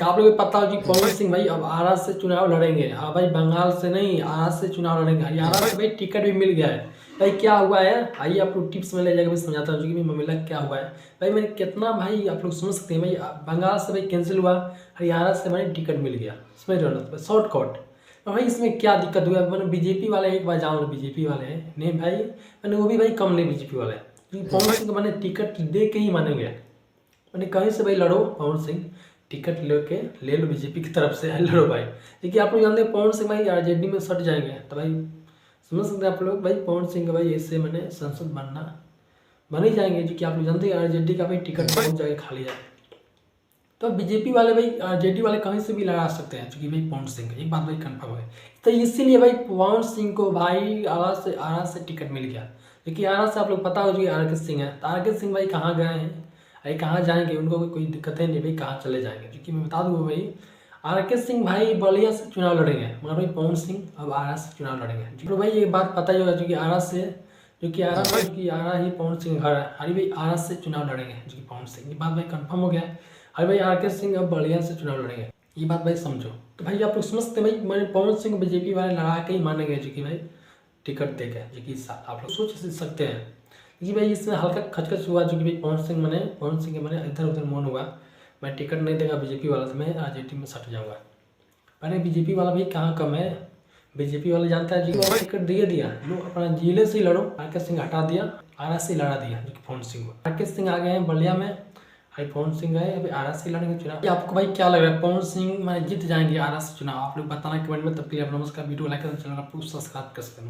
आप लोगों को पता हो जी पवन सिंह भाई अब आरा से चुनाव लड़ेंगे। हाँ भाई, बंगाल से नहीं, आरा से चुनाव लड़ेंगे। हरियाणा से भाई टिकट भी मिल गया है। भाई क्या हुआ है, आइए आप लोग टिप्स में ले जाकर मैं समझाता हूँ कि मामला क्या हुआ है। भाई मैंने कितना, भाई आप लोग समझ सकते हैं। भाई बंगाल से भाई कैंसिल हुआ, हरियाणा से भाई टिकट मिल गया। समझ रहे हो ना, शॉर्टकट। और भाई इसमें क्या दिक्कत हुआ, मैंने बीजेपी वाले एक बार जान लो, बीजेपी वाले हैं नहीं भाई, मैंने वो भी भाई कम नहीं बीजेपी वाले, क्योंकि पवन सिंह को मैंने टिकट दे के ही मानेंगे। मैंने कहीं से भाई लड़ो पवन सिंह, टिकट लेके ले लो बीजेपी की तरफ से, लड़ो भाई। देखिए आप लोग जानते हैं पवन सिंह भाई आरजेडी में सट जाएंगे, तो भाई समझ सकते हैं आप लोग। भाई पवन सिंह का भाई ऐसे मैंने संसद बन ही जाएंगे, जो कि आप लोग जानते हैं आरजेडी का भाई टिकट बहुत जगह खाली है। तो बीजेपी वाले भाई आरजेडी वाले कहीं से भी लगा सकते हैं, क्योंकि भाई पवन सिंह, एक बात भाई कंफर्म है। तो इसीलिए भाई पवन सिंह को भाई आरा से टिकट मिल गया। क्योंकि आरा से आप लोग पता हो जी आर के सिंह है, तो आर के सिंह भाई कहाँ गए हैं, भाई कहाँ जाएंगे, उनको कोई दिक्कत है नहीं भाई, कहाँ चले जाएंगे। क्योंकि मैं बता दूँ भाई आर के सिंह भाई बलिया से चुनाव लड़ेंगे, मगर भाई पवन सिंह अब आरा से चुनाव लड़ेंगे। तो भाई ये बात पता ही होगा, जो कि आरा से, जो कि आरा ही पवन सिंह घर है। हरी भाई आरा से चुनाव लड़ेंगे, जो कि पवन सिंह, ये बात भाई कंफर्म हो गया है। हरी भाई आर के सिंह अब बलिया से चुनाव लड़ेंगे, ये बात भाई समझो। तो भाई आप लोग समझते हैं भाई, मैंने पवन सिंह बीजेपी वाले लड़ा के ही मानेंगे, जो कि भाई टिकट देके, जो कि आप लोग सोच सकते हैं। क्योंकि भाई इसमें हल्का खचखच हुआ, जो कि भाई पवन सिंह के मैंने इधर उधर मन हुआ, मैं टिकट नहीं देगा बीजेपी वाला, तो मैं आरजेडी में सट जाऊँगा। अरे बीजेपी वाला भाई कहाँ कम है, बीजेपी वाले जानता है जी, टिकट दिया लो, अपना जिले से ही लड़ो। आर के सिंह हटा दिया, आरा से लड़ा दिया, जो कि पवन सिंह को। आर के सिंह आ गए हैं बलिया में, भाई पवन सिंह गए अभी आरा से लड़ेंगे चुनाव। आपको भाई क्या लग रहा है, पवन सिंह मैं जीत जाएंगे आरा से चुनाव? आप लोग बताना कमेंट में। तब के लिए आप नमस्कार, वीडियो लाइक करना, चैनल को सब्सक्राइब कर सकते हैं।